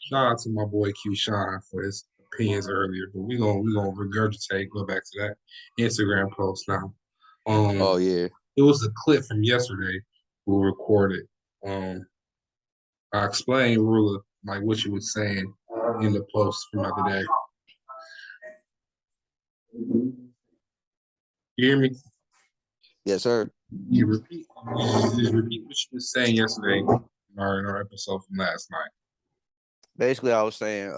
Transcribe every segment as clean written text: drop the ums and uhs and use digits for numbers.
Shout out to my boy Q Shine for his opinions earlier, but we gonna regurgitate, go back to that Instagram post now. Oh Um, yeah. it was a clip from yesterday we recorded. Um, I explained Rula like what you was saying in the post from the other day. You hear me? Yes, sir. You just repeat what you was saying yesterday in our episode from last night. Basically, I was saying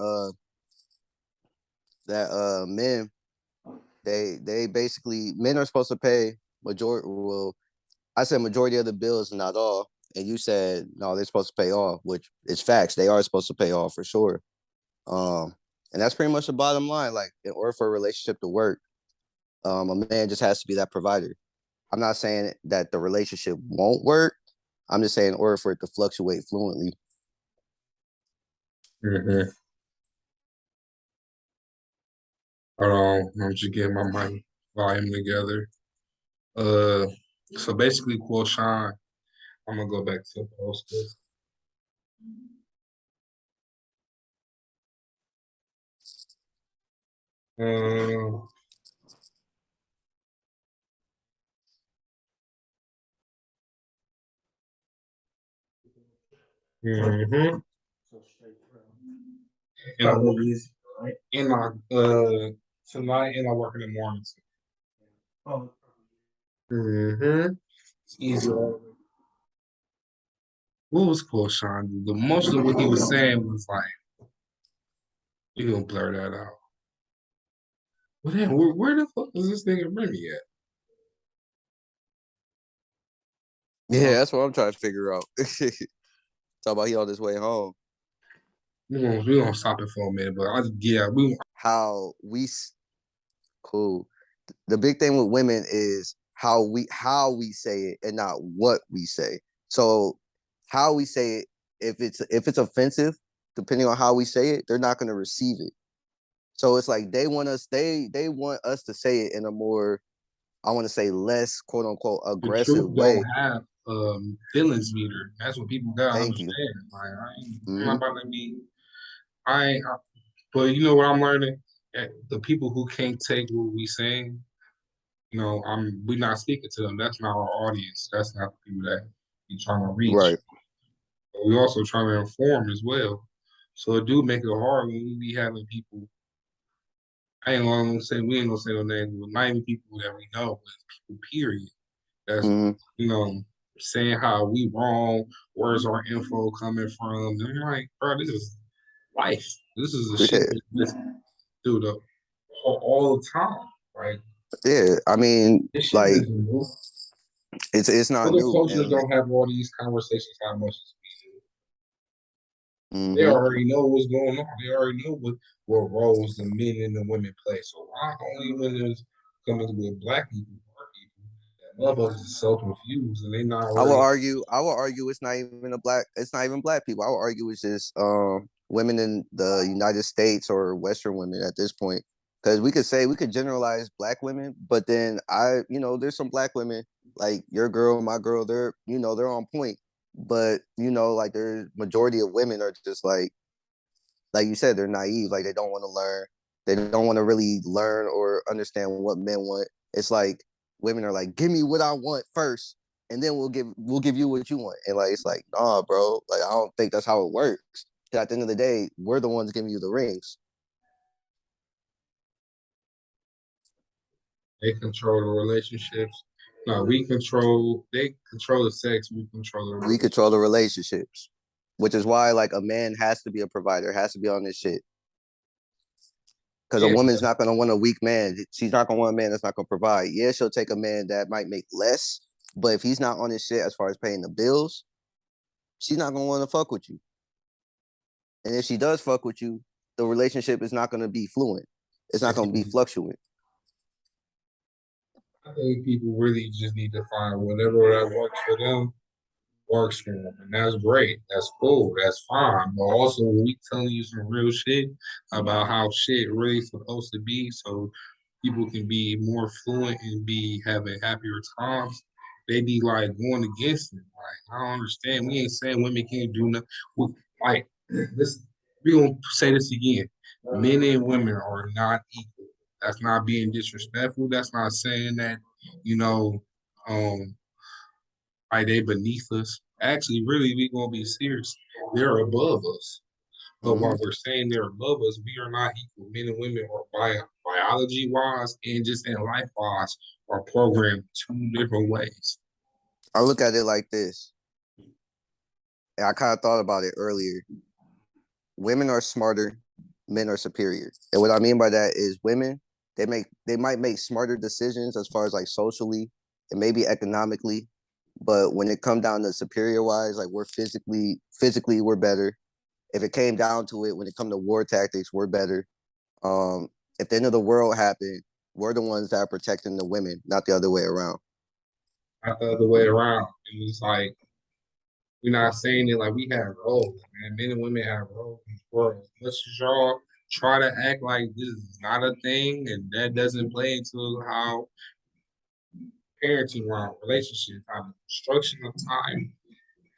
that men they basically men are supposed to pay majority. Well, I said majority of the bills, not all, and you said no, they're supposed to pay all, which is facts. They are supposed to pay all for sure. Um, and that's pretty much the bottom line. Like in order for a relationship to work, a man just has to be that provider. I'm not saying that the relationship won't work. I'm just saying in order for it to fluctuate fluently. Mm-hmm. Hold on, I'm just getting my mic volume together. Uh, so basically, Quoshan, I'm gonna go back to the post this. Um, mm-hmm. And I work, and tonight, and I work in the morning. Mm-hmm. It's easy. What was Quoshan? The most of what he was saying was like, you gonna blur that out. Well, then, where the fuck is this nigga Remy at? Yeah, that's what I'm trying to figure out. Talk about he on his way home. We gonna stop it for a minute, but yeah, How cool. The big thing with women is how we say it and not what we say. So how we say it, if it's offensive, depending on how we say it, they're not going to receive it. So it's like they want us to say it in a more, I want to say, less quote unquote the aggressive truth don't way. have feelings meter. That's what people gotta Thank you. understand. Like I'm not Mm-hmm. about to be. I ain't. But you know what I'm learning? The people who can't take what we saying, we're not speaking to them. That's not our audience. That's not the people that we trying to reach. Right. But we also trying to inform as well. So it do make it hard when we be having people. I ain't gonna say we ain't gonna say no names, but not even people that we know, but people period. That's Mm-hmm. you know saying how we wrong. Where's our info coming from? And I'm like, bro, this is life. This is the shit Yeah. that just do the all the time. Like Yeah. I mean, this shit like isn't new. it's not Other new, cultures and don't have all these conversations how much as we do. They mm-hmm. already know what's going on. They already know what roles the men and the women play. So why only when there's coming with black people, white people, that motherfuckers are so confused and they not I will already. argue. I will argue it's not even a black. It's not even black people. I will argue it's just women in the United States or Western women at this point. Because we could generalize black women, but then there's some black women like your girl, my girl. They're on point. But like there's majority of women are just like you said, they're naive. Like they don't want to learn. They don't want to really learn or understand what men want. It's like women are like, give me what I want first, and then we'll give you what you want. And like it's like, nah, bro. Like I don't think that's how it works. 'Cause at the end of the day, we're the ones giving you the rings. They control the relationships. No, they control the sex, we control the We relationship. control the relationships, which is why like a man has to be a provider, has to be on this shit. Because a Yeah, woman's not going to want a weak man. She's not going to want a man that's not going to provide. Yeah, she'll take a man that might make less, but if he's not on his shit as far as paying the bills, she's not going to want to fuck with you. And if she does fuck with you, the relationship is not going to be fluent. It's not going to be fluctuant. I think people really just need to find whatever that works for them, works for them. And that's great. That's cool. That's fine. But also, when we telling you some real shit about how shit really supposed to be so people can be more fluent and be having happier times, they be like going against it. Like, I don't understand. We ain't saying women can't do nothing. Like, this. we gonna say this again. Men and women are not equal. That's not being disrespectful. That's not saying that, you know, um, like they beneath us. Actually, really, we gonna be serious. They're above us. But Hmm. while we're saying they're above us, we are not equal. Men and women are biology wise and just in life wise are programmed two different ways. I look at it like this. And I kind of thought about it earlier. Women are smarter, men are superior. And what I mean by that is women, they might make smarter decisions as far as like socially and maybe economically. But when it come down to superior wise, like we're physically we're better. If it came down to it, when it come to war tactics, we're better. Um, if the end of the world happened, we're the ones that are protecting the women, not the other way around. Not the other way around. And it's like we're not saying it like we have roles, man. Men and women have roles in this world. As much as y'all try to act like this is not a thing and that doesn't play into how parenting around relationships, how the construction of time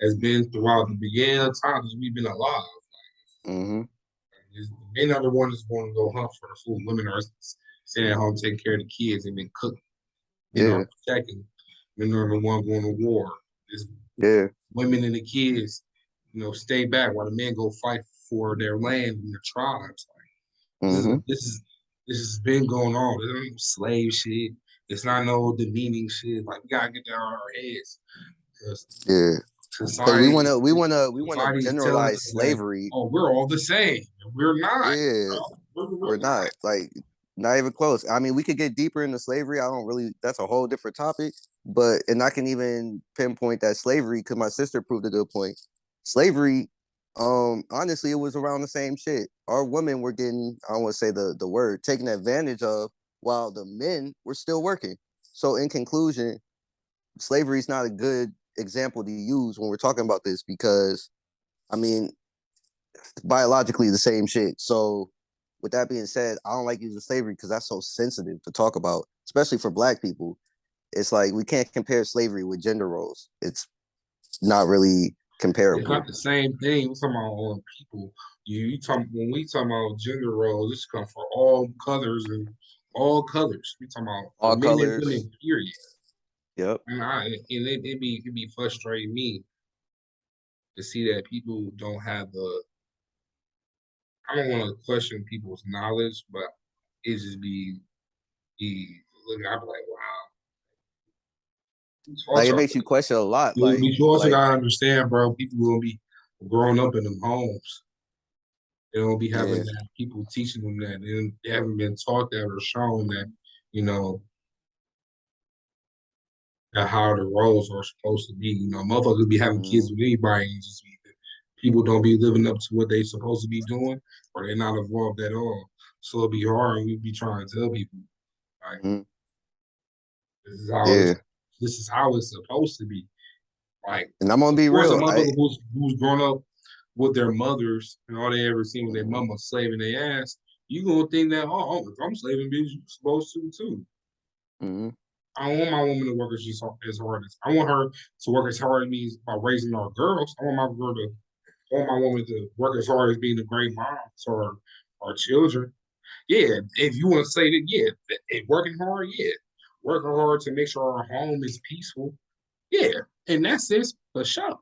has been throughout the beginning of time as we've been alive. Mm-hmm. Men are the ones that's going to go hunt for the food. Women are sitting at home taking care of the kids and then cook, Yeah, protecting. Men are the ones going to war. It's yeah. women and the kids, stay back while the men go fight for their land and their tribes. Like, this is Mm-hmm. this has been going on. There's no slave shit. It's not no demeaning shit. Like we gotta get that out of our heads. Because Yeah. Because society we wanna society is telling generalize us that, slavery. oh, we're all the same. We're not. Yeah, we're We're not like not even close. I mean, we could get deeper into slavery. I don't really. That's a whole different topic. But and I can even pinpoint that slavery because my sister proved it to a point. Slavery, honestly, it was around the same shit. Our women were getting, I don't want to say the word, taken advantage of, while the men were still working. So in conclusion, slavery is not a good example to use when we're talking about this because I mean biologically the same shit. So with that being said, I don't like using slavery because that's so sensitive to talk about, especially for black people. It's like we can't compare slavery with gender roles. It's not really It's comparable. not the same thing. We're talking about people. You talk when we talk about gender roles. This comes for all colors and all colors. We talking about for All men and colors. women. Period. Yep. It be frustrating me to see that people don't have the. I don't want to question people's knowledge, but it just be look. I be like, wow. Like it Also, makes you question a lot. you also gotta understand, bro. People will be growing up in them homes. They don't be having Yeah. that people teaching them that. They haven't been taught that or shown that, you know, that how the roles are supposed to be. Motherfuckers be having kids Mm-hmm. with anybody and just people don't be living up to what they supposed to be doing or they're not involved at all. So it'll be hard and we be trying to tell people like Mm-hmm. this is how it's Yeah. this is how it's supposed to be. Like And I'm gonna of be course a real. motherfucker who's grown up with their mothers and all they ever seen with their Mhm. mama slaving their ass, you gonna think that, if I'm slaving bitch, you supposed to too. Mhm. I don't want my woman to work as hard as I want her to work as hard as me by raising our girls. I want my woman to work as hard as being a great mom to our children. Yeah, if you want to say that, yeah, working hard, yeah, working hard to make sure our home is peaceful, yeah, in that sense, for sure.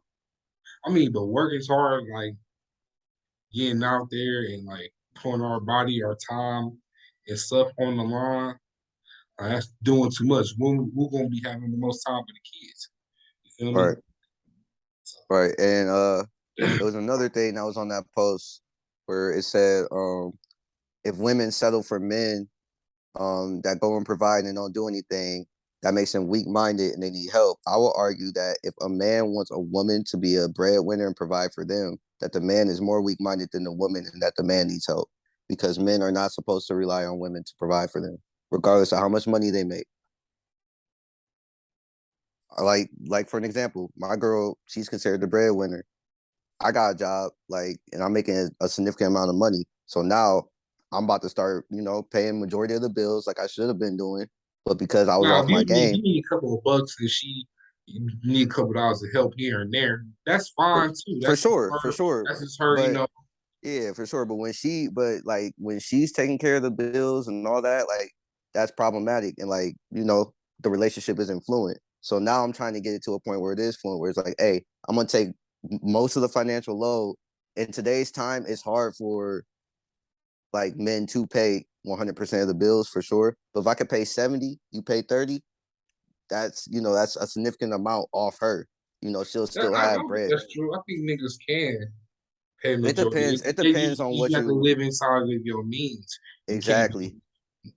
I mean, but working hard, like getting out there and like putting our body, our time, and stuff on the line, that's doing too much. We're gonna be having the most time with the kids. You feel me? Right. Right. And there was another thing that was on that post where it said, if women settle for men that go and provide and don't do anything, that makes them weak minded and they need help. I will argue that if a man wants a woman to be a breadwinner and provide for them, that the man is more weak minded than the woman and that the man needs help because men are not supposed to rely on women to provide for them, regardless of how much money they make. Like for an example, my girl, she's considered the breadwinner. I got a job, like, and I'm making a significant amount of money. So now I'm about to start, paying majority of the bills like I should have been doing. But because I was Now, off my if game, you need a couple of bucks and she you need a couple of dollars of help here and there, that's for fine too. for sure, for sure. That's just her, But Yeah, for sure. But like when she's taking care of the bills and all that, like that's problematic. And like, the relationship isn't fluent. So now I'm trying to get it to a point where it is fluent, where it's like, hey, I'm gonna take most of the financial load. In today's time, it's hard for like men to pay 100% of the bills for sure. But if I could pay 70, you pay 30, that's a significant amount off her. She'll That, still I have don't think bread. that's true. I think niggas can pay It majority. depends. It depends on You what have to you live inside of your means. You can't exactly.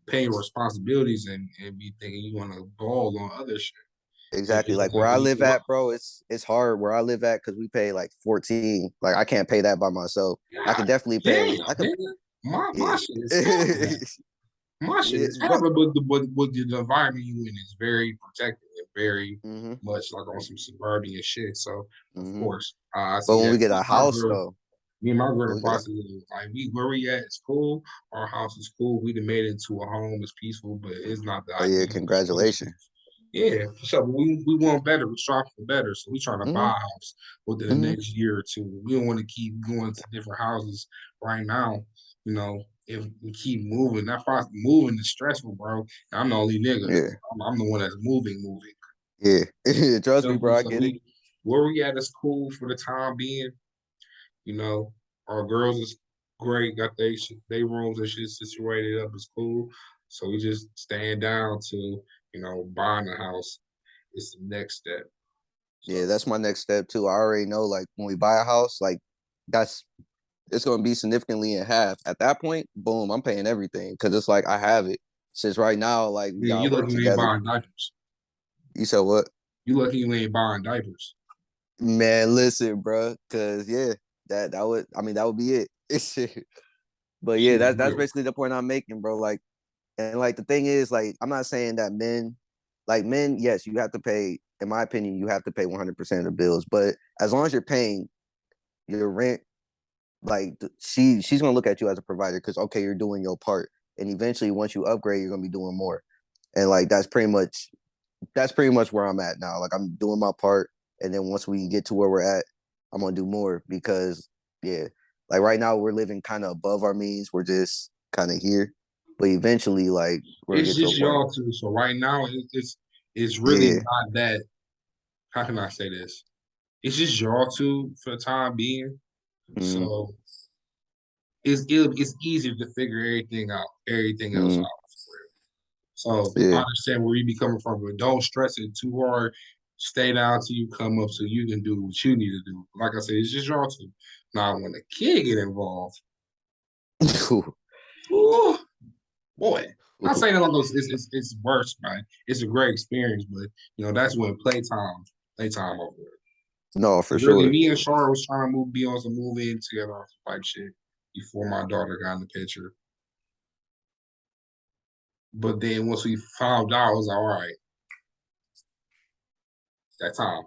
pay responsibilities and be thinking you want to ball on other shit. It Exactly. just Like doesn't where I really live work. at, bro, it's hard where I live at because we pay like 14. Like I can't pay that by myself. I could God definitely damn, pay. I could, nigga. My yeah. shit is half of that. My shit Yeah, is half bro. of but the environment you in is very protected and very hmm much like on some suburban shit. So of hmm course, I But see when that. we get a house though, Me and my girl in when the we get a process of like we where we at is cool. Our house is cool. We done made it into a home. It's peaceful, but it's not the oh yeah, ideal situation. congratulations. Yeah, for sure. But we want better. We strive for better. So we trying to buy hmm a house within the hmm next year or two. We don't want to keep going to different houses right now. If we keep moving, that process moving is stressful, bro. I'm the only nigga. Yeah. I'm the one that's moving. Yeah. Trust me, So, bro, I so get it. we where we at is cool for the time being. You know, our girls is great, got they rooms and shit situated up is cool. So we just staying down to, buying a house is the next step. Yeah, So that's my next step too. I already know like when we buy a house, like that's it's gonna be significantly in half. At that point, boom, I'm paying everything because it's like I have it. Since right now, like we yeah, gotta you work lucky you ain't together. buying diapers. You said what? You lucky you ain't buying diapers. Man, listen, bro, because yeah, that would be it. But yeah, Shit, that's real. basically the point I'm making, bro. Like, and like the thing is, like, I'm not saying that men, yes, you have to pay. In my opinion, you have to pay 100% of the bills. But as long as you're paying your rent, like she's gonna look at you as a provider because okay, you're doing your part, and eventually once you upgrade, you're gonna be doing more. And like that's pretty much where I'm at now. Like I'm doing my part, and then once we get to where we're at, I'm gonna do more because yeah, like right now we're living kind of above our means. We're just kind of here, but eventually, like we're gonna It's get to a just point. y'all too. So right now it's really Yeah. not that. How can I say this? It's just y'all two for the time being. Mm-hmm. So it's easier to figure everything else Mm-hmm. out. So I Yeah. understand where you be coming from, but don't stress it too hard. Stay down till you come up so you can do what you need to do. Like I said, it's just y'all two. Now when the kid get involved, ooh, boy. Not saying it like it's worse, man. It's a great experience, but that's when playtime over there. No, for Really, sure. me and Char was trying to be on some move in together on some type shit before my daughter got in the picture. But then once we found out, I was like, all right, it's that time.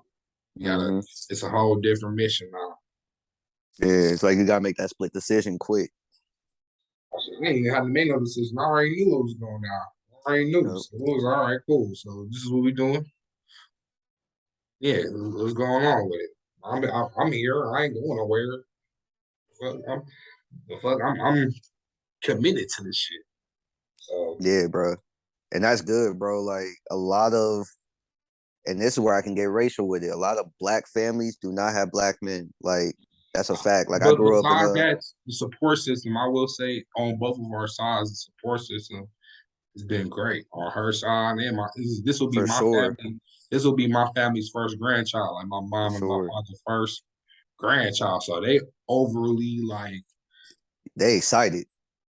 You gotta. Mm-hmm. It's a whole different mission now. Yeah, it's like you gotta make that split decision quick. I said, we ain't even had to make no decision. I already knew what was going on. I already knew. Yep. So it was all right, cool. So this is what we doing. Yeah, what's going on with it? I'm here. I ain't going nowhere. I'm committed to this shit. So Yeah, bro. And that's good, bro. Like a lot of and this is where I can get racial with it. A lot of black families do not have black men. Like that's a fact. Like I but grew up in besides a that, the support system, I will say on both of our sides, the support system has been great. On her side and this will be for my sure, family. This will be my family's first grandchild. Like my for mom and my sure. father's first grandchild. So they overly like They excited.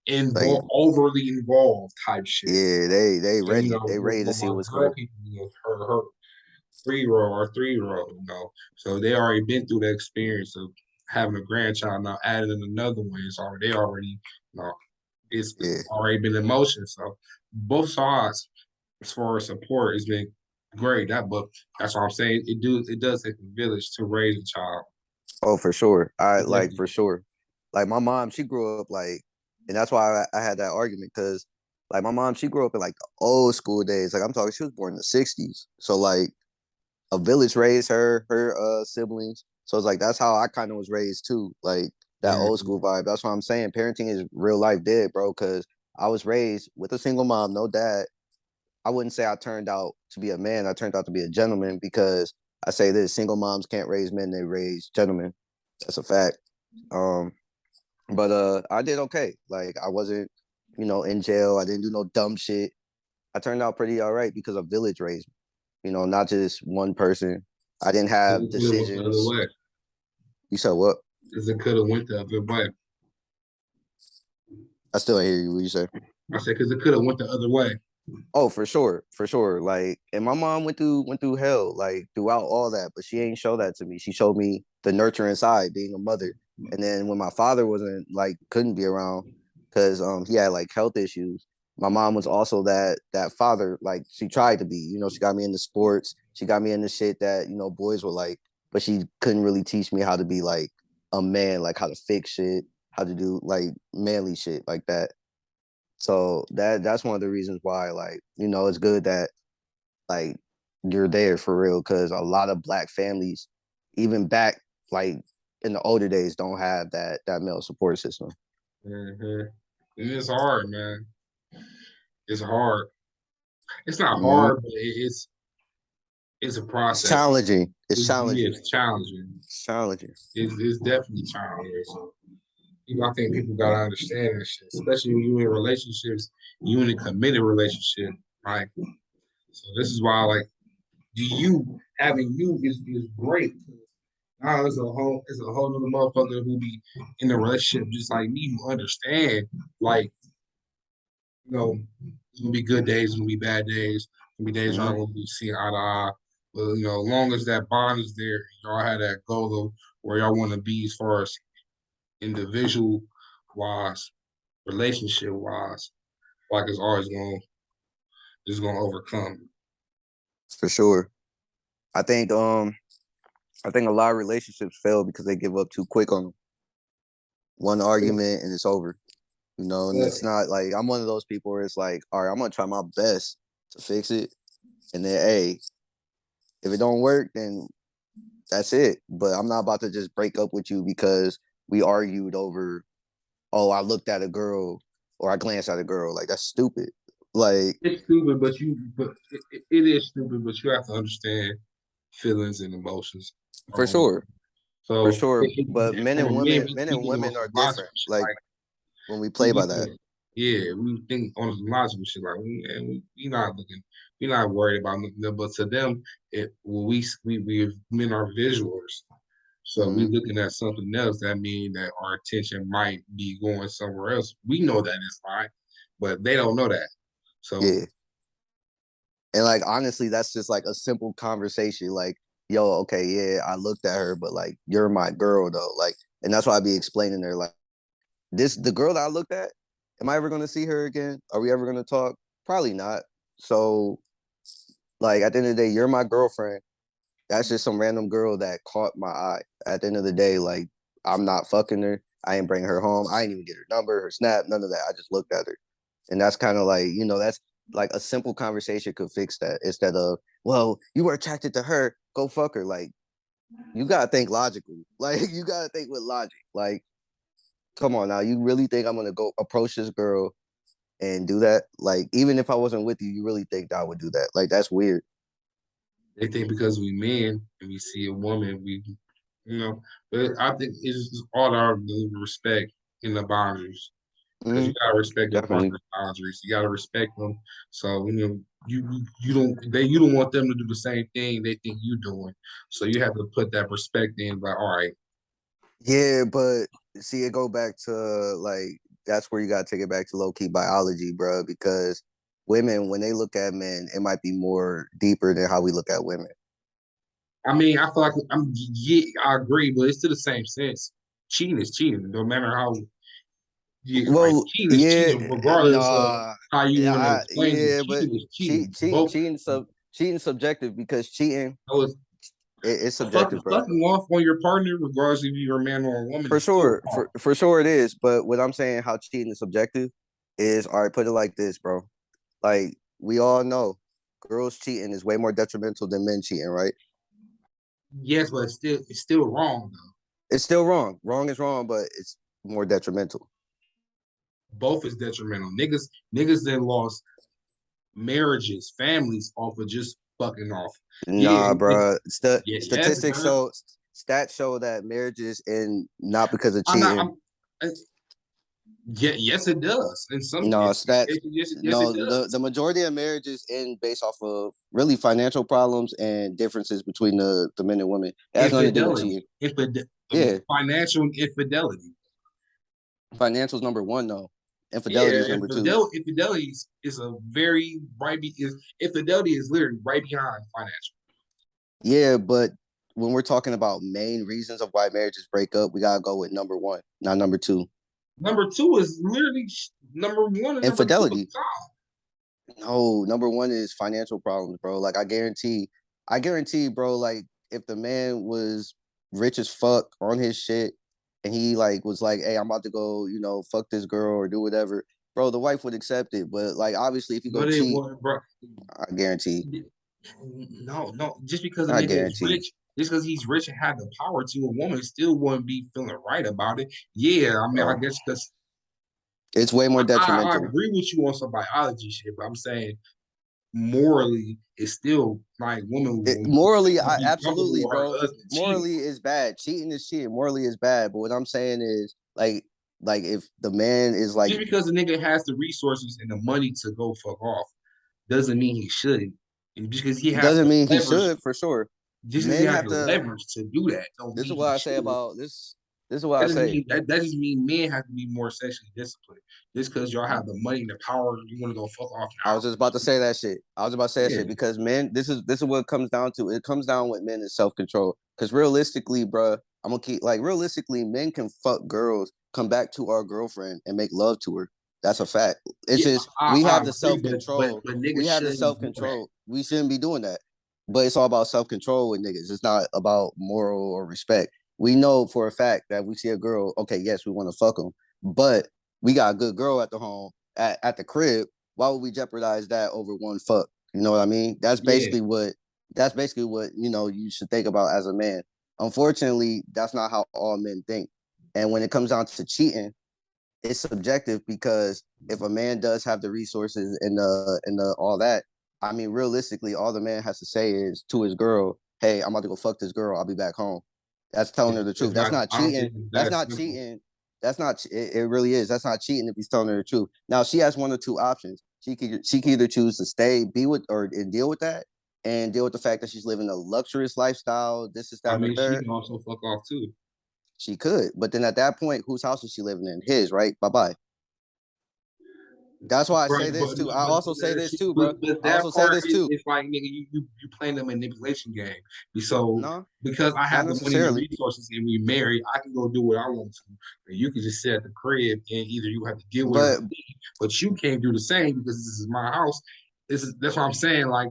Like overly involved type shit. yeah, they So ready. They ready to with see my what's girl going. people, her 3-year-old or 3-year-old, so they already been through the experience of having a grandchild now adding another one. They already it's Yeah. already been in motion. So both sides, as far as support, has been great. But that's what I'm saying. It does take a village to raise a child. Oh, for sure. I It like definitely for sure. Like my mom, she grew up like, and that's why I had that argument because like my mom, she grew up in like the old school days. Like I'm talking, she was born in the '60s. So like a village raised her siblings. So it's like that's how I kind of was raised too. Like that old Mhm. school vibe. That's what I'm saying. Parenting is real life dead, bro. Because I was raised with a single mom, no dad. I wouldn't say I turned out to be a man. I turned out to be a gentleman because I say this: single moms can't raise men; they raise gentlemen. That's a fact. Um, but I did okay. Like I wasn't, in jail. I didn't do no dumb shit. I turned out pretty all right because a village raised me. Not just one person. I didn't have It could have went the other decisions. way. You said what? Because it could have went the other way. I still ain't hear you. What you say? I said because it could have went the other way. Oh, for sure, for sure. Like, and my mom went through hell, like throughout all that, but she ain't show that to me. She showed me the nurturing side, being a mother. And then when my father wasn't like couldn't be around because he had like health issues, my mom was also that father. Like she tried to be, she got me into sports, she got me into shit that boys were like, but she couldn't really teach me how to be like a man, like how to fix shit, how to do like manly shit like that. So that's one of the reasons why, like, it's good that like you're there for real because a lot of black families, even back like in the older days, don't have that male support system. And it's hard, man. It's hard. It's not Mhm. hard, but it's a It's process. challenging. It's challenging. It's challenging. It's challenging. It's definitely challenging. So I think people gotta understand this shit, especially when you in relationships, you in a committed relationship, right? So this is why, like, you having you is great. Now it's a whole other motherfucker who be in a relationship just like me who understand, like, it's gonna be good days, it's gonna be bad days, gonna be days Hmm. aren't gonna be seeing eye to eye. But as long as that bond is there, y'all had that goal of where y'all want to be as far as individual wise, relationship wise, like it's always gonna overcome. For sure. I think I think a lot of relationships fail because they give up too quick on them. One argument and it's over. And it's not like I'm one of those people where it's like, all right, I'm gonna try my best to fix it. And then hey, if it don't work, then that's it. But I'm not about to just break up with you because we argued over, oh, I looked at a girl or I glanced at a girl. Like that's stupid. Like It's stupid, but it is stupid, but you have to understand feelings and emotions. for Um, sure, for so sure. But men from a and man, women, we men and thinking on women are some logical different. shit. Like Like when we we play by that. looking at, yeah, we think on some logical shit. Like we not looking, we not worried about nothing. But to them, we men are visuals. So we Mm-hmm. looking at something else. That means that our attention might be going somewhere else. We know that it's fine, but they don't know that. So Yeah. And like honestly, that's just like a simple conversation. Like, yo, okay, yeah, I looked at her, but like you're my girl though. Like, and that's why I be explaining there, like, the girl that I looked at, am I ever gonna see her again? Are we ever gonna talk? Probably not. So like at the end of the day, you're my girlfriend. That's just some random girl that caught my eye. At the end of the day, like I'm not fucking her. I ain't bring her home. I ain't even get her number, her snap, none of that. I just looked at her. And that's kind of like, that's like a simple conversation could fix that instead of, well, you were attracted to her, go fuck her. Like, you gotta think logically. Like, you gotta think with logic. Like, come on now, you really think I'm gonna go approach this girl and do that? Like, even if I wasn't with you, you really think I would do that? Like, that's weird. they think because we men and we see a woman, you know. But I think it's just all our respect in the boundaries because you Mm-hmm. gotta respect your Definitely. partner's boundaries. You gotta respect them. So you don't want them to do the same thing they think you doing. So you have to put that respect in. Like, all right, Yeah, but see, it go back to like that's where you gotta take it back to low key biology, bro. Because women, when they look at men, it might be more deeper than how we look at women. I mean, I feel like yeah, I agree, but it's to the same sense. Cheating is cheating, no matter how like Well, cheating is yeah, cheating, regardless of nah, how you want to explain it. yeah, but Cheating is cheating. Both cheating subjective because cheating know it's it's subjective, bro. fucking off on your partner, regardless if you're a man or a woman, For is still sure, wrong. for sure it is. But what I'm saying, how cheating is subjective, is all right. Put it like this, bro. Like we all know, girls cheating is way more detrimental than men cheating, right? Yes, but it's still wrong though. It's still wrong. Wrong is wrong, but it's more detrimental. Both is detrimental. Niggas then lost marriages, families off of just fucking off. Yeah, Nah, bro. yeah, yes, it Statistics does. show stats show that marriages end not because of I'm not. cheating. Yeah, yes, it does. And some, No, stats. yes, it No, the does. majority of marriages end based off of really financial problems and differences between the men and women. It has nothing to do with Infidelity, cheating. Yeah, financial infidelity. financials number one though. Infidelity Yeah, is number two. infidelity is a very infidelity is literally right behind financial. Yeah, but when we're talking about main reasons of why marriages break up, we gotta go with number one, not number two. Number two is literally number one and number two is Infidelity. No, number one is financial problems, bro. Like I guarantee, bro, like if the man was rich as fuck on his shit and he like was like, hey, I'm about to go, fuck this girl or do whatever, bro, the wife would accept it. But like obviously if you go but it cheat, was, bro. I guarantee. No. Just because a I nigga is guarantee. rich, just because he's rich and had the power to, a woman still wouldn't be feeling right about it. Yeah, I mean, I Oh, guess because it's way more I detrimental. agree with you on some biology shit, but I'm saying morally, it's still like women Morally, will I be comfortable absolutely, with her bro. husband cheating. Morally is bad. Cheating is cheating. Morally is bad. But what I'm saying is, like if the man is like, Just because a nigga has the resources and the money to go fuck off doesn't mean he shouldn't. And just because he has doesn't the mean he leverage, should for sure. just because he Men has have the to. leverage to do that, don't This is mean what he I say should. about this. This is what That I doesn't say. mean that just mean men have to be more sexually disciplined. Just because y'all have the money and the power, you want to go fuck off I now. was just about to say that shit. I was about to say that Yeah. shit because men, this is what it comes down to. It comes down with men is self control. Because realistically, bro, I'm gonna keep like realistically, men can fuck girls, come back to our girlfriend, and make love to her. That's a fact. It's Yeah, just we I have the agree, self control. but We niggas have the shouldn't be self doing that. control. We shouldn't be doing that. But it's all about self control with niggas. It's not about moral or respect. We know for a fact that we see a girl, okay, yes, we want to fuck them, but we got a good girl at the home at the crib. Why would we jeopardize that over one fuck? You know what I mean? Yeah, That's basically what you should think about as a man. Unfortunately, that's not how all men think. And when it comes down to cheating, it's subjective because if a man does have the resources and the all that, I mean, realistically, all the man has to say is to his girl, "Hey, I'm about to go fuck this girl. I'll be back home." That's telling her the it's truth. That's not. not I don't cheating. think it's That's that not simple. cheating. That's not. It really is. That's not cheating if he's telling her the truth. Now she has one or two options. She can either choose to stay, be with, or and deal with that, and deal with the fact that she's living a luxurious lifestyle. This is that I and the mean, she third. can also fuck off too. She could, but then at that point, whose house is she living in? His, right? Bye bye. That's why I Right, say this too. I also say this too, bro. but I also that say part this too. is like nigga, you playing the manipulation game. So No, because I not have the money and the necessarily. resources and we married, I can go do what I want to. And you can just sit at the crib and either you have to deal with it or But leave, but you can't do the same because this is my house. That's what I'm saying. Like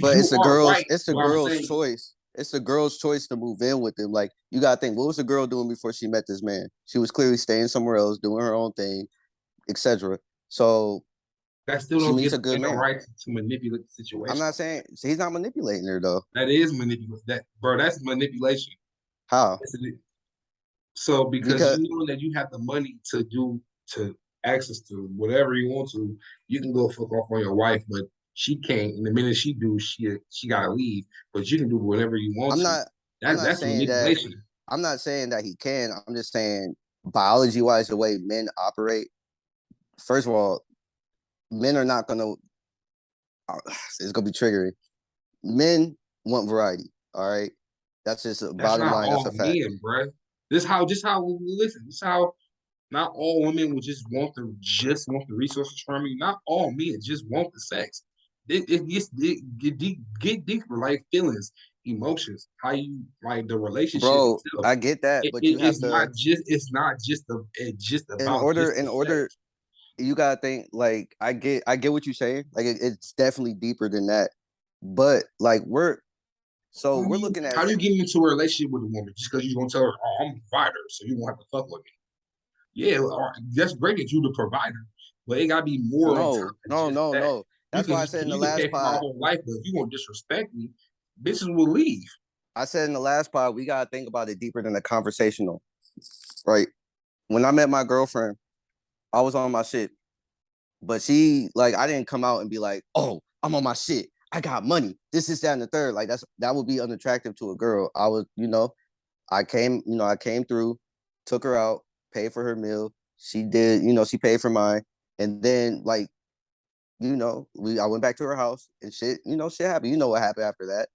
but you are right. it's the What I'm girl's saying, choice. It's the girl's choice to move in with him. Like you gotta think, what was the girl doing before she met this man? She was clearly staying somewhere else, doing her own thing, etc. So that still she don't meets give a a good man the man. right to manipulate the I'm situation. not saying he's not manipulating her though. That is manipulation. That bro, that's manipulation. How? So because Because you know that you have the money to access to whatever you want to, you can go fuck off on your wife, but she can't. And the minute she do, she gotta leave. But you can do whatever you want I'm to. not I'm not That's saying that manipulation. I'm not saying that he can. I'm just saying biology wise, the way men operate. First of all, men are not gonna. It's gonna be triggering. Men want variety. All right, that's just a That's bottom not line. That's all a fact. men, bro. This how we listen. This how not all women will just want the resources from you. Not all men just want the sex. It get deeper, like feelings, emotions, how you like the relationship Bro, itself. I get that, but you have to It's not just in about order just in the order sex. you gotta think like I get what you're saying. Like it's definitely deeper than that. But like we're looking at How do you get into a relationship with a woman just because you're gonna tell her, "Oh, I'm a provider, so you won't have to fuck with me"? Yeah, that's great that you the provider, but it gotta be more on top no, of no, just no, that. no. That's why I said in the You can pay last for my pod. whole life, but if you gonna disrespect me, bitches will leave. I said in the last pod, we gotta think about it deeper than the conversational, right? When I met my girlfriend, I was on my shit, but she like I didn't come out and be like, "Oh, I'm on my shit. I got money. This is that and the third." Like that would be unattractive to a girl. I was, I came through, took her out, paid for her meal. She did, she paid for mine, and then like, I went back to her house and shit. Shit happened. You know what happened after that?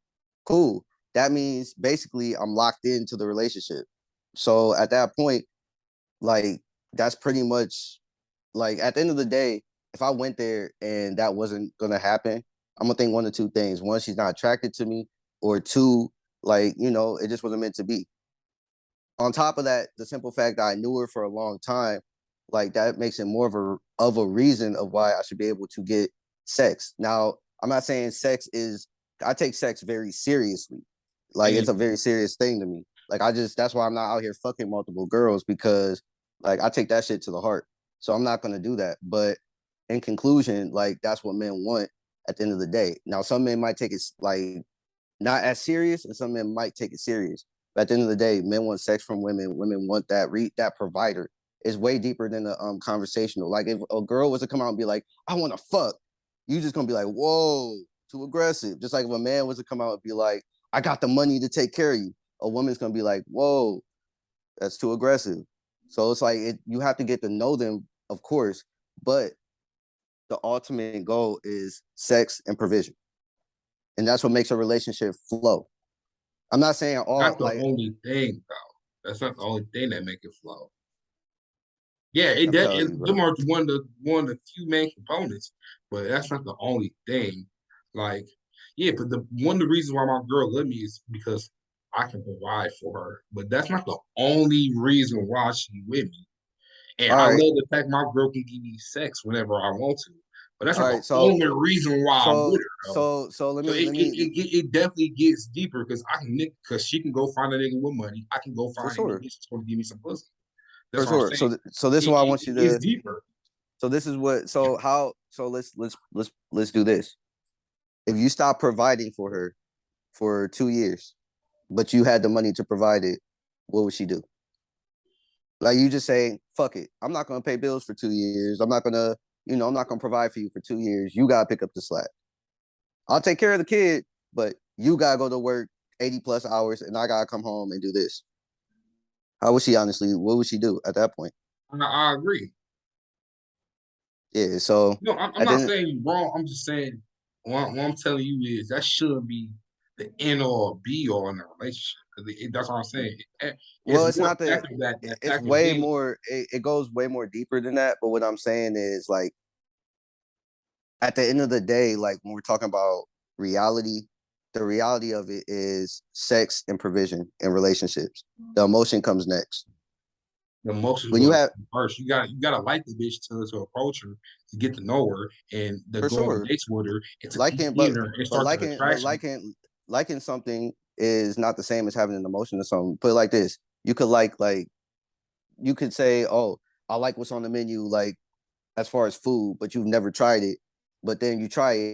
Cool. That means basically I'm locked into the relationship. So at that point, like that's pretty much like at the end of the day, if I went there and that wasn't gonna happen, I'm gonna think one of two things. One, she's not attracted to me, or two, like, it just wasn't meant to be. On top of that, the simple fact that I knew her for a long time, like that makes it more of a reason of why I should be able to get sex. Now, I'm not saying I take sex very seriously. Like it's a And very serious thing to me. Like that's why I'm not out here fucking multiple girls because like I take that shit to the heart. So I'm not gonna do that. But in conclusion, like that's what men want at the end of the day. Now, some men might take it like not as serious, and some men might take it serious. But at the end of the day, men want sex from women. Women want that provider. It's way deeper than the conversational. Like if a girl was to come out and be like, "I want to fuck," you just gonna be like, "Whoa, too aggressive." Just like if a man was to come out and be like, "I got the money to take care of you," a woman's gonna be like, "Whoa, that's too aggressive." So it's like you have to get to know them, of course, but the ultimate goal is sex and provision, and that's what makes a relationship flow. I'm not saying all that's the like only thing, though. That's not the only thing that make it flow. Yeah, it I'm that telling you, bro. them are one of the few main components, but that's not the only thing. Like, yeah, but the one of the reasons why my girl love me is because I can provide for her. But that's not the only reason why she with me. And I All love right, the fact my girl can give me sex whenever I want to. But that's all not the right. So only reason why I'm with so her though. so so let So me it let it, me it, it definitely gets deeper because she can go find a nigga with money. I can go for find any sure, bitch that's going to give me some pussy. for That's what I'm sure. saying. So this is It, why I it, want you it gets to. deeper. So this is what. So how? So let's do this. If you stop providing for her for 2 years, but you had the money to provide it, what would she do? Like you just say, fuck it. I'm not gonna pay bills for 2 years. I'm not gonna provide for you for 2 years. You gotta pick up the slack. I'll take care of the kid, but you gotta go to work 80 plus hours and I gotta come home and do this. How would she honestly, what would she do at that point? I agree. Yeah, so No, I'm at not the saying you're wrong. I'm just saying what I'm telling you is that shouldn't be the end all be all in a relationship. Because that's what I'm saying. It's well, it's more not the factors that it's factors way in. more it goes way more deeper than that. But what I'm saying is like at the end of the day, like when we're talking about reality, the reality of it is sex and provision in relationships. The emotion comes next. The emotions When you go have first. You gotta like the bitch to approach her, to get to know her, and to for go on sure dates with her, and to keep liking, seeing her and but start that attraction. liking something is not the same as having an emotion or something. Put it like this: you could like you could say, "Oh, I like what's on the menu," like as far as food, but you've never tried it. But then you try it